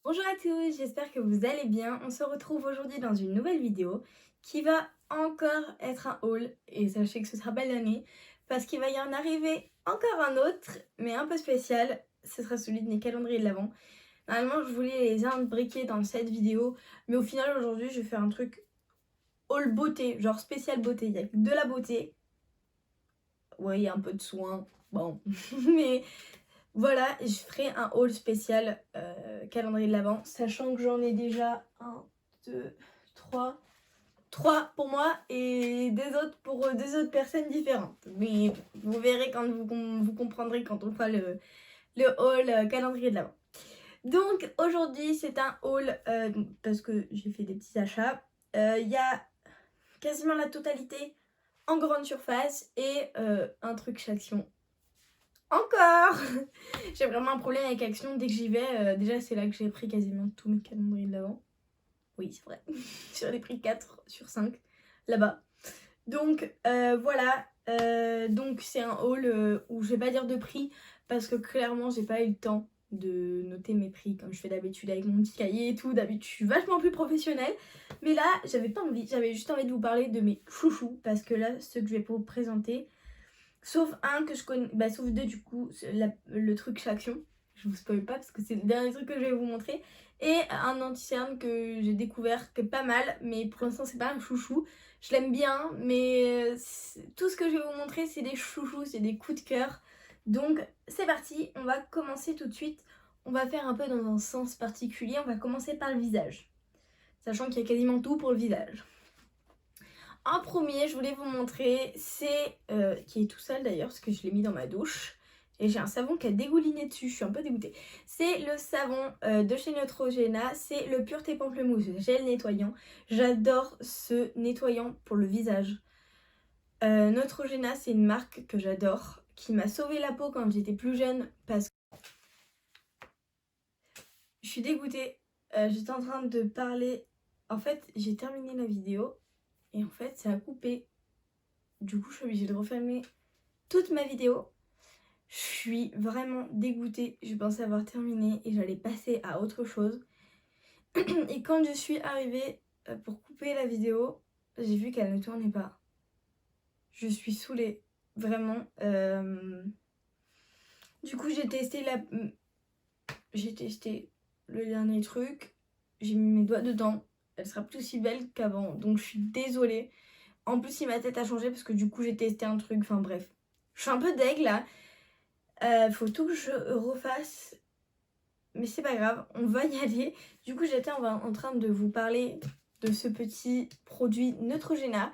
Bonjour à tous, j'espère que vous allez bien. On se retrouve aujourd'hui dans une nouvelle vidéo qui va encore être un haul et sachez que ce sera pas l'année parce qu'il va y en arriver encore un autre mais un peu spécial. Ce sera celui de mes calendriers de l'Avent. Normalement je voulais les imbriquer dans cette vidéo mais au final aujourd'hui je vais faire un truc haul beauté, genre spécial beauté. Il y a que de la beauté. Ouais, il y a un peu de soin, bon, mais voilà, je ferai un haul spécial calendrier de l'Avent, sachant que j'en ai déjà un, deux, trois pour moi et des autres pour deux autres personnes différentes. Mais vous verrez quand vous comprendrez quand on fera le haul calendrier de l'Avent. Donc aujourd'hui c'est un haul parce que j'ai fait des petits achats. Il y a quasiment la totalité en grande surface et un truc chez Action. Encore J'ai vraiment un problème avec Action dès que j'y vais. Déjà, c'est là que j'ai pris quasiment tous mes calendriers de l'Avent. Oui, c'est vrai. J'en ai pris 4 sur 5 là-bas. Donc, voilà. Donc, c'est un haul où je vais pas dire de prix parce que clairement, j'ai pas eu le temps de noter mes prix comme je fais d'habitude avec mon petit cahier et tout. D'habitude, je suis vachement plus professionnelle. Mais là, j'avais pas envie. J'avais juste envie de vous parler de mes chouchous parce que là, ceux que je vais vous présenter, sauf un que je connais, sauf deux du coup, le truc Chaction. Je vous spoil pas parce que c'est le dernier truc que je vais vous montrer. Et un anti-cerne que j'ai découvert qui est pas mal, mais pour l'instant c'est pas un chouchou. Je l'aime bien, mais tout ce que je vais vous montrer c'est des chouchous, c'est des coups de cœur. Donc c'est parti, on va commencer tout de suite. On va faire un peu dans un sens particulier, on va commencer par le visage. Sachant qu'il y a quasiment tout pour le visage. En premier, je voulais vous montrer, c'est qui est tout seul d'ailleurs parce que je l'ai mis dans ma douche. Et j'ai un savon qui a dégouliné dessus, je suis un peu dégoûtée. C'est le savon de chez Neutrogena, c'est le Pureté Pamplemousse gel nettoyant. J'adore ce nettoyant pour le visage. Neutrogena, c'est une marque que j'adore, qui m'a sauvé la peau quand j'étais plus jeune parce que je suis dégoûtée. J'étais en train de parler. En fait, j'ai terminé la vidéo et en fait, ça a coupé. Du coup, je suis obligée de refermer toute ma vidéo. Je suis vraiment dégoûtée. Je pensais avoir terminé et j'allais passer à autre chose. Et quand je suis arrivée pour couper la vidéo, j'ai vu qu'elle ne tournait pas. Je suis saoulée, vraiment. Du coup, j'ai testé le dernier truc. J'ai mis mes doigts dedans. Elle sera plus aussi belle qu'avant. Donc, je suis désolée. En plus, si ma tête a changé parce que du coup, j'ai testé un truc. Enfin, bref. Je suis un peu deg là. Faut tout que je refasse. Mais c'est pas grave, on va y aller. Du coup, j'étais en train de vous parler de ce petit produit Neutrogena.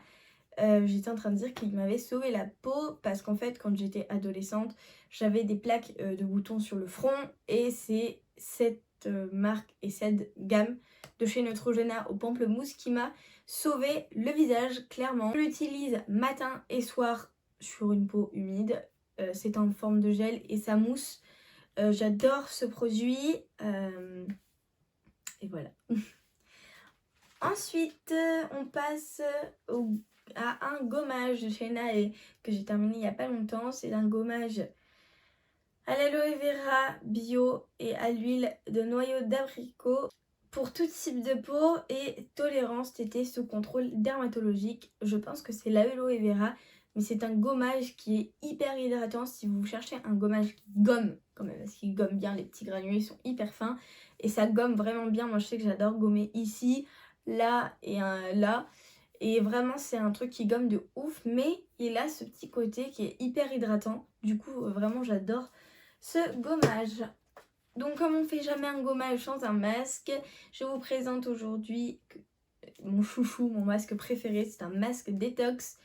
J'étais en train de dire qu'il m'avait sauvé la peau parce qu'en fait, quand j'étais adolescente, j'avais des plaques de boutons sur le front. Et c'est cette marque et cette gamme de chez Neutrogena au pamplemousse qui m'a sauvé le visage, clairement. Je l'utilise matin et soir sur une peau humide. C'est en forme de gel et ça mousse. J'adore ce produit. Et voilà. Ensuite, on passe à un gommage de chez Nae que j'ai terminé il n'y a pas longtemps. C'est un gommage à l'aloe vera bio et à l'huile de noyau d'abricot pour tout type de peau et tolérance TT sous contrôle dermatologique. Je pense que c'est l'aloe vera, mais c'est un gommage qui est hyper hydratant. Si vous cherchez un gommage qui gomme, quand même, parce qu'il gomme bien, les petits granulés sont hyper fins et ça gomme vraiment bien. Moi je sais que j'adore gommer ici, là et là. Et vraiment c'est un truc qui gomme de ouf, mais il a ce petit côté qui est hyper hydratant. Du coup vraiment j'adore ce gommage. Donc comme on fait jamais un gommage sans un masque, je vous présente aujourd'hui mon chouchou, mon masque préféré. C'est un masque détox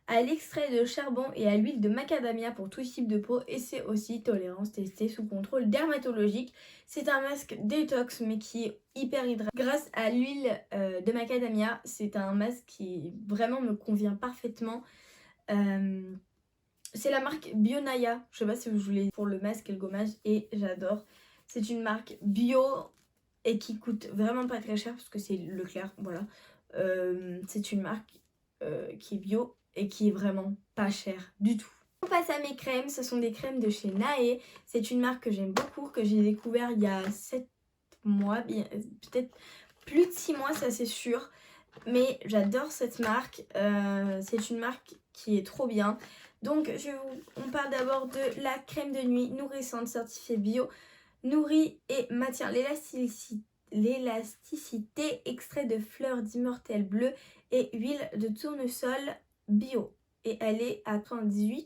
à l'extrait de charbon et à l'huile de macadamia pour tout type de peau et c'est aussi tolérance testée sous contrôle dermatologique. C'est un masque détox mais qui est hyper hydratant. Grâce à l'huile de macadamia, c'est un masque qui vraiment me convient parfaitement. C'est la marque Bionaya, je sais pas si vous voulez, pour le masque et le gommage et j'adore. C'est une marque bio et qui coûte vraiment pas très cher parce que c'est Leclerc, voilà. C'est une marque qui est bio et qui est vraiment pas chère du tout. On passe à mes crèmes, ce sont des crèmes de chez Nae. C'est une marque que j'aime beaucoup, que j'ai découvert il y a 7 mois, peut-être plus de 6 mois, ça c'est sûr. Mais j'adore cette marque, c'est une marque qui est trop bien. Donc on parle d'abord de la crème de nuit nourrissante certifiée bio, nourrit et maintient l'élasticité, extrait de fleurs d'immortelle bleu et huile de tournesol bio. Et elle est à 98%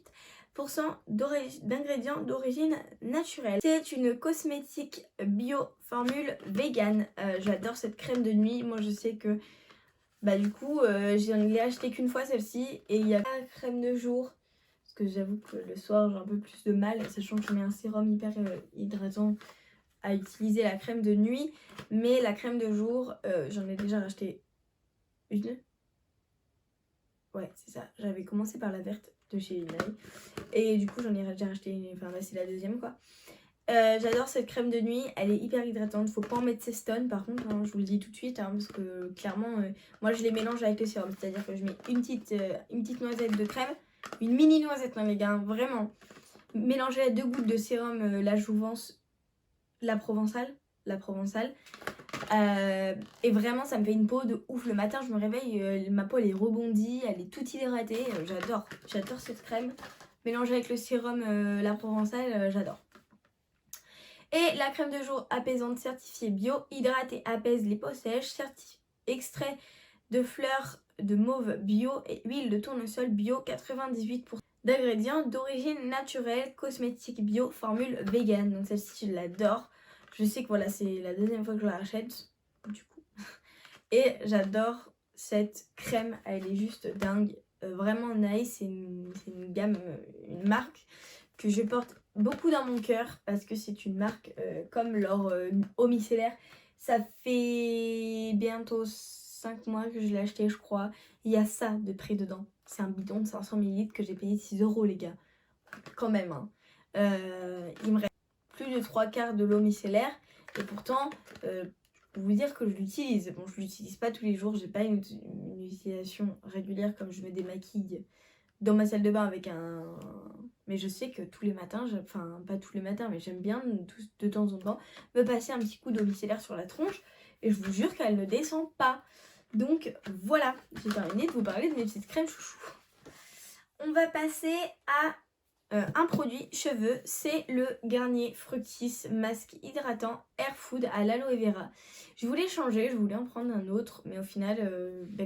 d'ingrédients d'origine naturelle. C'est une cosmétique bio formule vegan. J'adore cette crème de nuit. Moi je sais que du coup j'en l'ai acheté qu'une fois celle-ci. Et il y a la crème de jour. Parce que j'avoue que le soir j'ai un peu plus de mal, sachant que je mets un sérum hyper hydratant à utiliser la crème de nuit. Mais la crème de jour, j'en ai déjà racheté une. Ouais, c'est ça. J'avais commencé par la verte de chez Inai. Et du coup, j'en ai déjà racheté une. Enfin, là, c'est la deuxième, quoi. J'adore cette crème de nuit. Elle est hyper hydratante. Faut pas en mettre 16 tonnes, par contre. Hein, je vous le dis tout de suite. Hein, parce que clairement, moi, je les mélange avec le sérum. C'est-à-dire que je mets une petite noisette de crème. Une mini noisette, hein, les gars. Vraiment. Mélangez à 2 gouttes de sérum la Jouvence, la Provençale. Et vraiment ça me fait une peau de ouf. Le matin je me réveille, ma peau elle est rebondie, elle est toute hydratée. J'adore cette crème mélangée avec le sérum la Provençale, j'adore. Et la crème de jour apaisante certifiée bio, hydrate et apaise les peaux sèches, extrait de fleurs de mauve bio et huile de tournesol bio, 98% d'ingrédients d'origine naturelle, cosmétique bio, formule vegan. Donc celle-ci je l'adore. Je sais que voilà, c'est la deuxième fois que je la rachète, du coup. Et j'adore cette crème, elle est juste dingue. Vraiment nice, c'est une gamme, une marque que je porte beaucoup dans mon cœur. Parce que c'est une marque comme leur eau micellaire. Ça fait bientôt 5 mois que je l'ai acheté, je crois. Il y a ça de près dedans. C'est un bidon de 500 ml que j'ai payé 6 € les gars. Quand même, hein. Il me reste plus de 3/4 de l'eau micellaire. Et pourtant, je peux vous dire que je l'utilise. Bon, je l'utilise pas tous les jours. J'ai pas une utilisation régulière comme je me démaquille dans ma salle de bain avec un... Mais je sais que tous les matins, enfin pas tous les matins, mais j'aime bien de temps en temps me passer un petit coup d'eau micellaire sur la tronche. Et je vous jure qu'elle ne descend pas. Donc voilà, j'ai terminé de vous parler de mes petites crèmes chouchou. On va passer à un produit cheveux, c'est le Garnier Fructis Masque Hydratant Air Food à l'aloe vera. Je voulais changer, je voulais en prendre un autre, mais au final,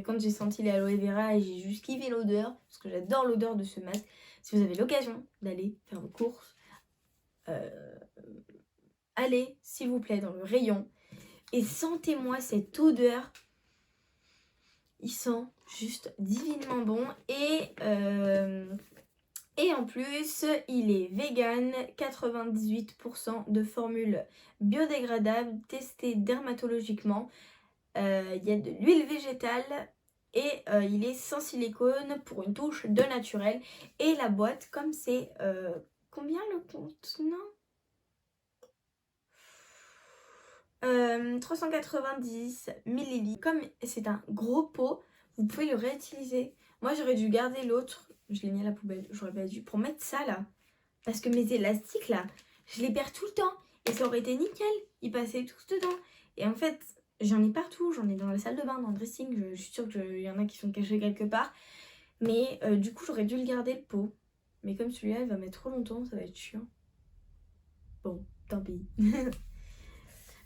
quand j'ai senti les aloe vera et j'ai juste kiffé l'odeur, parce que j'adore l'odeur de ce masque, si vous avez l'occasion d'aller faire vos courses, allez s'il vous plaît dans le rayon et sentez-moi cette odeur. Il sent juste divinement bon et en plus, il est vegan, 98% de formules biodégradables, testées dermatologiquement. Il y a de l'huile végétale et il est sans silicone pour une touche de naturel. Et la boîte, comme c'est... combien le contenant 390 ml. Comme c'est un gros pot, vous pouvez le réutiliser. Moi, j'aurais dû garder l'autre. Je l'ai mis à la poubelle. J'aurais pas dû. Pour mettre ça là. Parce que mes élastiques là, je les perds tout le temps. Et ça aurait été nickel. Ils passaient tous dedans. Et en fait, j'en ai partout. J'en ai dans la salle de bain, dans le dressing. Je suis sûre qu'il y en a qui sont cachés quelque part. Mais du coup, j'aurais dû le garder le pot. Mais comme celui-là, il va mettre trop longtemps. Ça va être chiant. Bon, tant pis.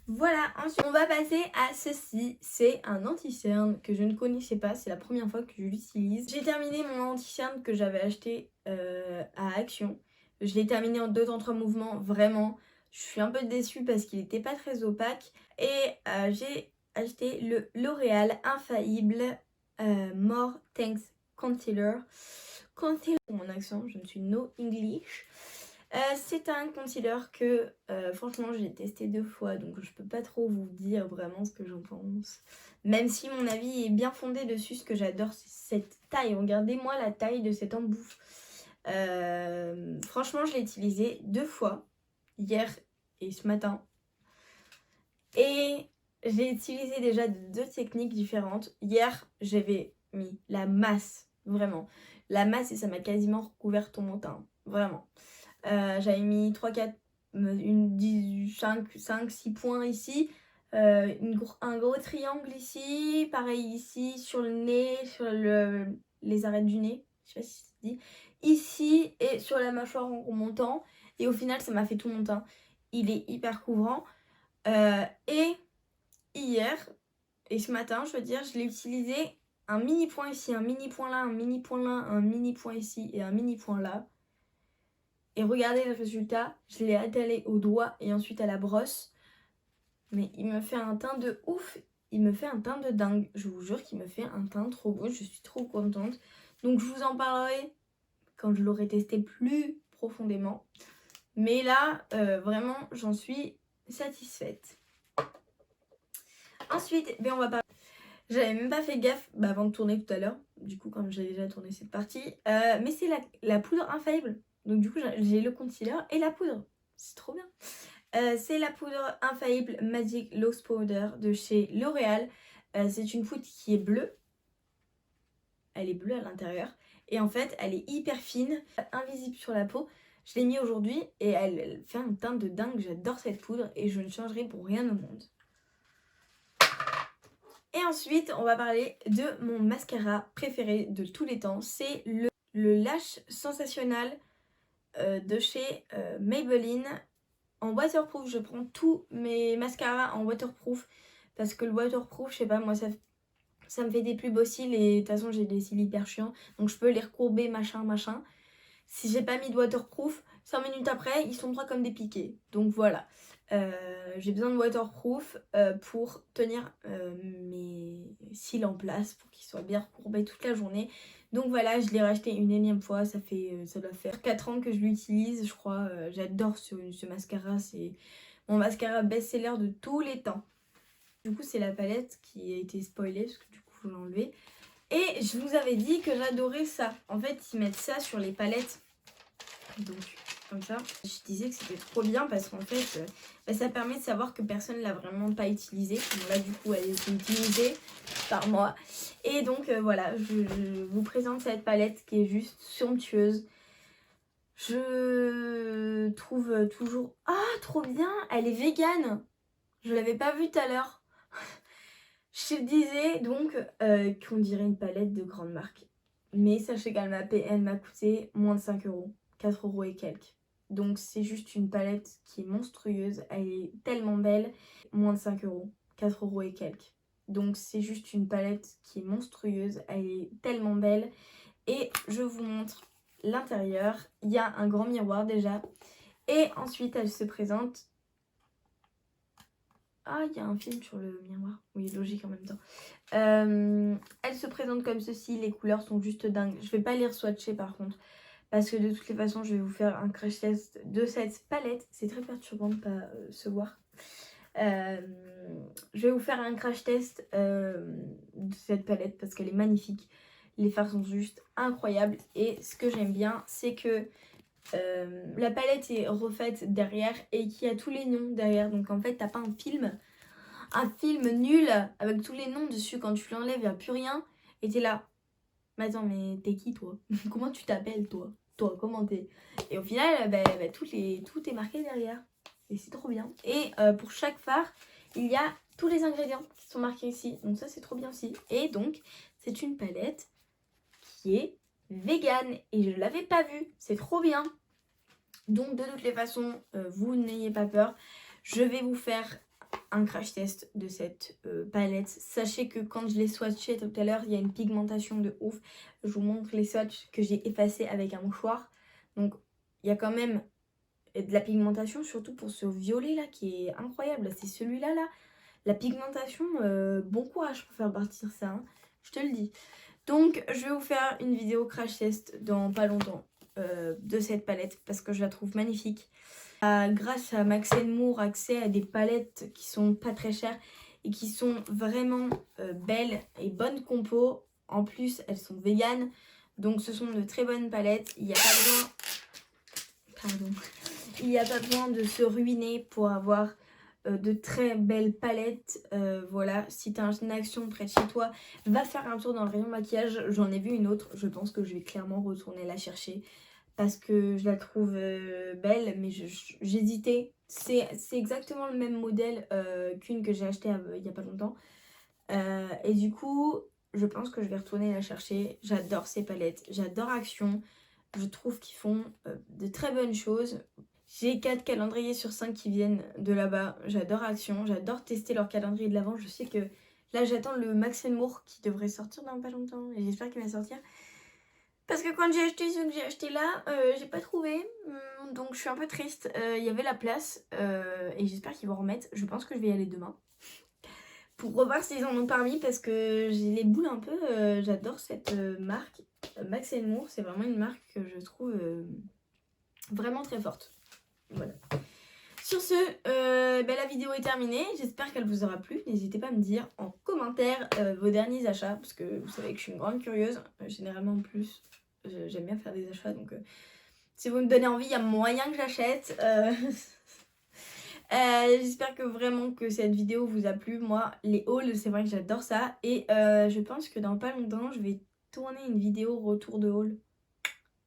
Voilà, ensuite on va passer à ceci, c'est un anti-cerne que je ne connaissais pas, c'est la première fois que je l'utilise. J'ai terminé mon anti-cerne que j'avais acheté à Action. Je l'ai terminé en 2 temps 3 mouvements, vraiment. Je suis un peu déçue parce qu'il n'était pas très opaque. Et j'ai acheté le L'Oréal Infaillible More Thanks Concealer. Concealer, mon accent, je ne suis no English. C'est un concealer que franchement j'ai testé 2 fois, donc je peux pas trop vous dire vraiment ce que j'en pense. Même si mon avis est bien fondé dessus, ce que j'adore c'est cette taille. Regardez-moi la taille de cet embout. Franchement je l'ai utilisé 2 fois, hier et ce matin. Et j'ai utilisé déjà 2 techniques différentes. Hier j'avais mis la masse, vraiment. La masse et ça m'a quasiment recouvert tout mon teint, vraiment. J'avais mis 3, 4, 5, 6 points ici. un gros triangle ici, pareil ici, sur le nez, sur les arêtes du nez, je sais pas si ça se dit, ici et sur la mâchoire en remontant. Et au final, ça m'a fait tout mon teint. Il est hyper couvrant. Et hier, et ce matin, je veux dire, je l'ai utilisé un mini point ici, un mini point là, un mini point là, un mini point ici et un mini point là. Et regardez le résultat, je l'ai étalé au doigt et ensuite à la brosse. Mais il me fait un teint de ouf, il me fait un teint de dingue. Je vous jure qu'il me fait un teint trop beau, je suis trop contente. Donc je vous en parlerai quand je l'aurai testé plus profondément. Mais là, vraiment, j'en suis satisfaite. Ensuite, on va parler. J'avais même pas fait gaffe avant de tourner tout à l'heure, du coup comme j'ai déjà tourné cette partie, mais c'est la poudre infaillible. Donc du coup j'ai le concealer et la poudre, c'est trop bien. C'est la poudre infaillible Magic Loose Powder de chez L'Oréal. C'est une poudre qui est bleue, elle est bleue à l'intérieur et en fait elle est hyper fine, invisible sur la peau. Je l'ai mis aujourd'hui et elle fait un teint de dingue, j'adore cette poudre et je ne changerai pour rien au monde. Et ensuite, on va parler de mon mascara préféré de tous les temps. C'est le Lash Sensationnel de chez Maybelline. En waterproof, je prends tous mes mascaras en waterproof. Parce que le waterproof, je sais pas, moi ça me fait des plus beaux cils. Et de toute façon, j'ai des cils hyper chiants. Donc je peux les recourber, machin. Si j'ai pas mis de waterproof, 5 minutes après, ils sont droits comme des piquets. Donc voilà. J'ai besoin de waterproof pour tenir mes cils en place, pour qu'ils soient bien recourbés toute la journée. Donc voilà, je l'ai racheté une énième fois. Ça doit faire 4 ans que je l'utilise, je crois. J'adore ce mascara. C'est mon mascara best-seller de tous les temps. Du coup, c'est la palette qui a été spoilée, parce que du coup, je l'ai enlevée. Et je vous avais dit que j'adorais ça. En fait, ils mettent ça sur les palettes. Donc, comme ça. Je disais que c'était trop bien parce qu'en fait, ça permet de savoir que personne ne l'a vraiment pas utilisé. Bon, là, du coup, elle est utilisée par moi. Et donc, voilà, je vous présente cette palette qui est juste somptueuse. Je trouve toujours... Ah, trop bien! Elle est végane! Je l'avais pas vue tout à l'heure. Je disais donc qu'on dirait une palette de grande marque. Mais sachez qu'elle m'a coûté moins de 5 euros. 4 euros et quelques. Donc c'est juste une palette qui est monstrueuse. Elle est tellement belle. Moins de 5 euros. 4 euros et quelques. Donc c'est juste une palette qui est monstrueuse. Elle est tellement belle. Et je vous montre l'intérieur. Il y a un grand miroir déjà. Et ensuite elle se présente... Ah, il y a un film sur le miroir. Oui, logique en même temps. Elle se présente comme ceci. Les couleurs sont juste dingues. Je vais pas les swatcher par contre. Parce que de toutes les façons, je vais vous faire un crash test de cette palette. C'est très perturbant de pas se voir. Je vais vous faire un crash test de cette palette parce qu'elle est magnifique. Les fards sont juste incroyables. Et ce que j'aime bien, c'est que la palette est refaite derrière et qu'il y a tous les noms derrière. Donc en fait, t'as pas un film nul avec tous les noms dessus. Quand tu l'enlèves, il n'y a plus rien. Et t'es là. Mais attends, mais t'es qui toi? Comment tu t'appelles toi? Toi, comment t'es? Et au final, tout est marqué derrière. Et c'est trop bien. Et pour chaque fard, il y a tous les ingrédients qui sont marqués ici. Donc ça, c'est trop bien aussi. Et donc, c'est une palette qui est vegan. Et je ne l'avais pas vue. C'est trop bien. Donc, de toutes les façons, vous n'ayez pas peur. Je vais vous faire un crash test de cette palette. Sachez que quand je l'ai swatché tout à l'heure, il y a une pigmentation de ouf. Je vous montre les swatchs que j'ai effacés avec un mouchoir. Donc il y a quand même de la pigmentation, surtout pour ce violet là qui est incroyable. C'est celui-là là. La pigmentation, bon courage pour faire partir ça, hein. Je te le dis. Donc je vais vous faire une vidéo crash test dans pas longtemps de cette palette parce que je la trouve magnifique. Grâce à Max Moore, accès à des palettes qui sont pas très chères et qui sont vraiment belles et bonnes compos. En plus, elles sont véganes. Donc ce sont de très bonnes palettes. Il n'y a pas besoin... Pardon. Il n'y a pas besoin de se ruiner pour avoir de très belles palettes. Voilà, si tu as une action près de chez toi, va faire un tour dans le rayon maquillage. J'en ai vu une autre. Je pense que je vais clairement retourner la chercher. parce que je la trouve belle, mais j'hésitais. C'est exactement le même modèle qu'une que j'ai achetée il y a pas longtemps. Et du coup, je pense que je vais retourner la chercher. J'adore ces palettes, j'adore Action. Je trouve qu'ils font de très bonnes choses. J'ai 4 calendriers sur 5 qui viennent de là-bas. J'adore Action, j'adore tester leur calendrier de l'avant. Je sais que là, j'attends le Max Moore qui devrait sortir dans pas longtemps. Et j'espère qu'il va sortir. Parce que quand j'ai acheté ceux que j'ai acheté là, j'ai pas trouvé. Donc je suis un peu triste. Il y avait la place. Et j'espère qu'ils vont remettre. Je pense que je vais y aller demain. Pour revoir s'ils en ont parmi. Parce que j'ai les boules un peu. J'adore cette marque. Max Moore, c'est vraiment une marque que je trouve vraiment très forte. Voilà. Sur ce, la vidéo est terminée. J'espère qu'elle vous aura plu. N'hésitez pas à me dire en commentaire vos derniers achats. Parce que vous savez que je suis une grande curieuse. Généralement en plus, j'aime bien faire des achats. Donc si vous me donnez envie, il y a moyen que j'achète. J'espère que vraiment que cette vidéo vous a plu. Moi, les hauls, c'est vrai que j'adore ça. Et je pense que dans pas longtemps, je vais tourner une vidéo retour de haul.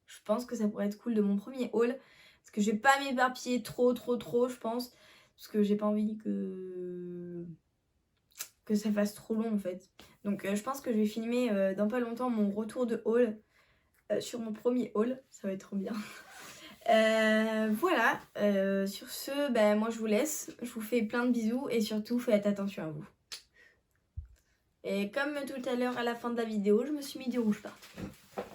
Je pense que ça pourrait être cool de mon premier haul. Parce que je vais pas m'éparpiller trop, je pense. Parce que j'ai pas envie que ça fasse trop long en fait. Donc je pense que je vais filmer dans pas longtemps mon retour de haul sur mon premier haul. Ça va être trop bien. Voilà. Sur ce, moi je vous laisse. Je vous fais plein de bisous et surtout faites attention à vous. Et comme tout à l'heure à la fin de la vidéo, je me suis mis du rouge partout.